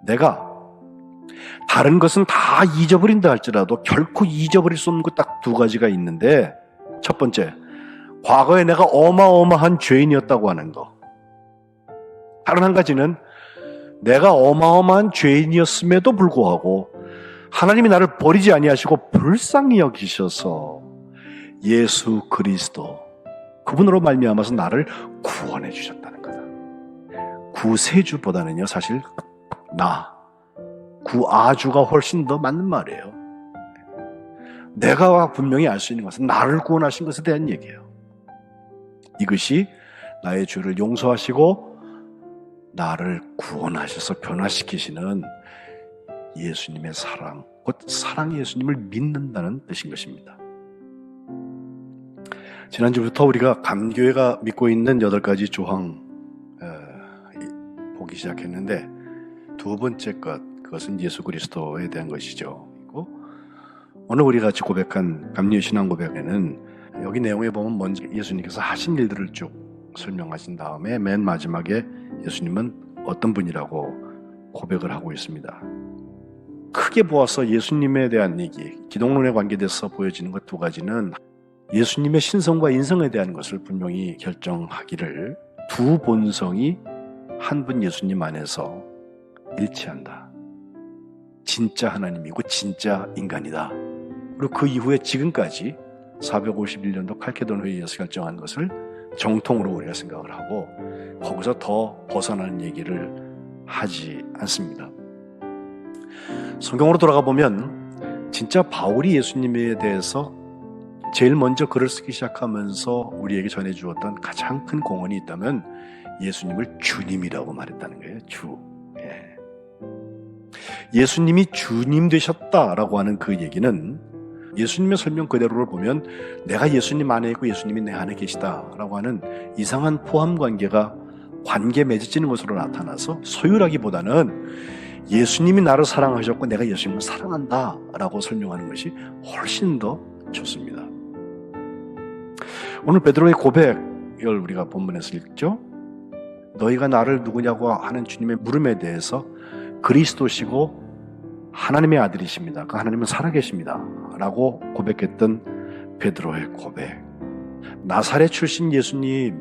내가 다른 것은 다 잊어버린다 할지라도 결코 잊어버릴 수 없는 것 딱 두 가지가 있는데, 첫 번째, 과거에 내가 어마어마한 죄인이었다고 하는 거. 다른 한 가지는 내가 어마어마한 죄인이었음에도 불구하고 하나님이 나를 버리지 아니하시고 불쌍히 여기셔서 예수 그리스도, 그분으로 말미암아서 나를 구원해 주셨다는 거다. 구세주보다는요, 사실 구아주가 훨씬 더 맞는 말이에요. 내가 분명히 알 수 있는 것은 나를 구원하신 것에 대한 얘기예요. 이것이 나의 죄를 용서하시고 나를 구원하셔서 변화시키시는 예수님의 사랑, 곧 사랑 예수님을 믿는다는 뜻인 것입니다. 지난주부터 우리가 감교회가 믿고 있는 8가지 조항 보기 시작했는데, 두 번째 그것은 예수 그리스도에 대한 것이죠. 그리고 오늘 우리 같이 고백한 감리의 신앙 고백에는 여기 내용에 보면 먼저 예수님께서 하신 일들을 쭉 설명하신 다음에 맨 마지막에 예수님은 어떤 분이라고 고백을 하고 있습니다. 크게 보아서 예수님에 대한 얘기, 기독론에 관계돼서 보여지는 것 두 가지는 예수님의 신성과 인성에 대한 것을 분명히 결정하기를, 두 본성이 한 분 예수님 안에서 일치한다. 진짜 하나님이고 진짜 인간이다. 그리고 그 이후에 지금까지 451년도 칼케돈 회의에서 결정한 것을 정통으로 우리가 생각을 하고 거기서 더 벗어나는 얘기를 하지 않습니다. 성경으로 돌아가 보면 진짜 바울이 예수님에 대해서 제일 먼저 글을 쓰기 시작하면서 우리에게 전해주었던 가장 큰 공헌이 있다면 예수님을 주님이라고 말했다는 거예요. 예수님이 주님 되셨다라고 하는 그 얘기는 예수님의 설명 그대로를 보면 내가 예수님 안에 있고 예수님이 내 안에 계시다라고 하는 이상한 포함 관계가 관계 맺어지는 것으로 나타나서 소유라기보다는 예수님이 나를 사랑하셨고 내가 예수님을 사랑한다라고 설명하는 것이 훨씬 더 좋습니다. 오늘 베드로의 고백을 우리가 본문에서 읽죠. 너희가 나를 누구냐고 하는 주님의 물음에 대해서 그리스도시고 하나님의 아들이십니다. 그 하나님은 살아계십니다. 라고 고백했던 베드로의 고백. 나사렛 출신 예수님,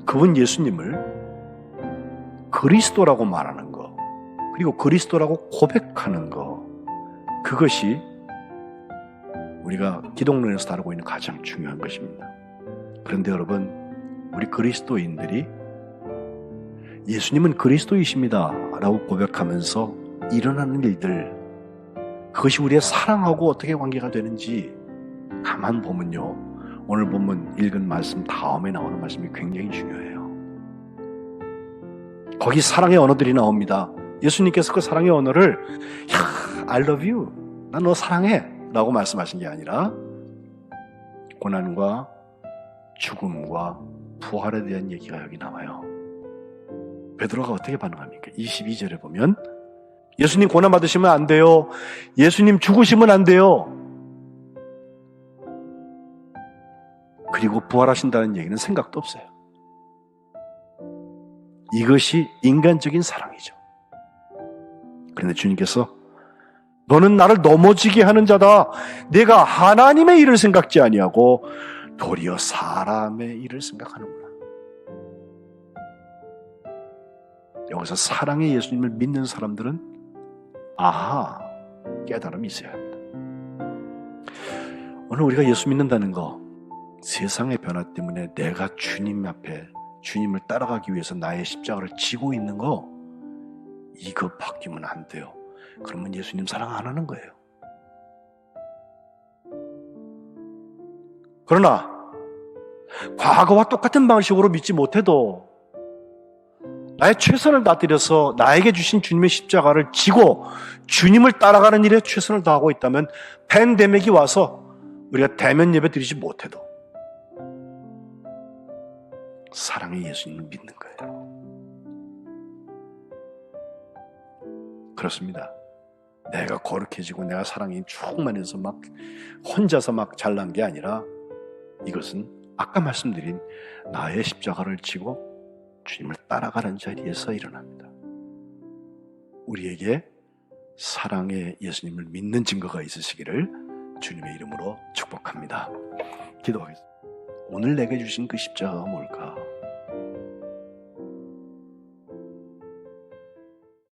그분 예수님을 그리스도라고 말하는 거, 그리고 그리스도라고 고백하는 거, 그것이 우리가 기독론에서 다루고 있는 가장 중요한 것입니다. 그런데 여러분, 우리 그리스도인들이 예수님은 그리스도이십니다 라고 고백하면서 일어나는 일들, 그것이 우리의 사랑하고 어떻게 관계가 되는지 가만 보면요, 오늘 본문 읽은 말씀 다음에 나오는 말씀이 굉장히 중요해요. 거기 사랑의 언어들이 나옵니다. 예수님께서 그 사랑의 언어를 I love you, 난 너 사랑해 라고 말씀하신 게 아니라 고난과 죽음과 부활에 대한 얘기가 여기 나와요. 베드로가 어떻게 반응합니까? 22절에 보면 예수님 고난 받으시면 안 돼요. 예수님 죽으시면 안 돼요. 그리고 부활하신다는 얘기는 생각도 없어요. 이것이 인간적인 사랑이죠. 그런데 주님께서 너는 나를 넘어지게 하는 자다. 내가 하나님의 일을 생각지 아니하고 도리어 사람의 일을 생각하는구나. 여기서 사랑의 예수님을 믿는 사람들은 깨달음이 있어야 합니다. 오늘 우리가 예수 믿는다는 거, 세상의 변화 때문에 내가 주님 앞에 주님을 따라가기 위해서 나의 십자가를 지고 있는 거, 이거 바뀌면 안 돼요. 그러면 예수님 사랑 안 하는 거예요. 그러나 과거와 똑같은 방식으로 믿지 못해도 나의 최선을 다뜨려서 나에게 주신 주님의 십자가를 지고 주님을 따라가는 일에 최선을 다하고 있다면 팬데믹이 와서 우리가 대면 예배 드리지 못해도 사랑의 예수님을 믿는 거예요. 그렇습니다. 내가 거룩해지고 내가 사랑이 충만해서 막 혼자서 막 잘난 게 아니라 이것은 아까 말씀드린 나의 십자가를 지고 주님을 따라가는 자리에서 일어납니다. 우리에게 사랑의 예수님을 믿는 증거가 있으시기를 주님의 이름으로 축복합니다. 기도하겠습니다. 오늘 내게 주신 그 십자가가 뭘까?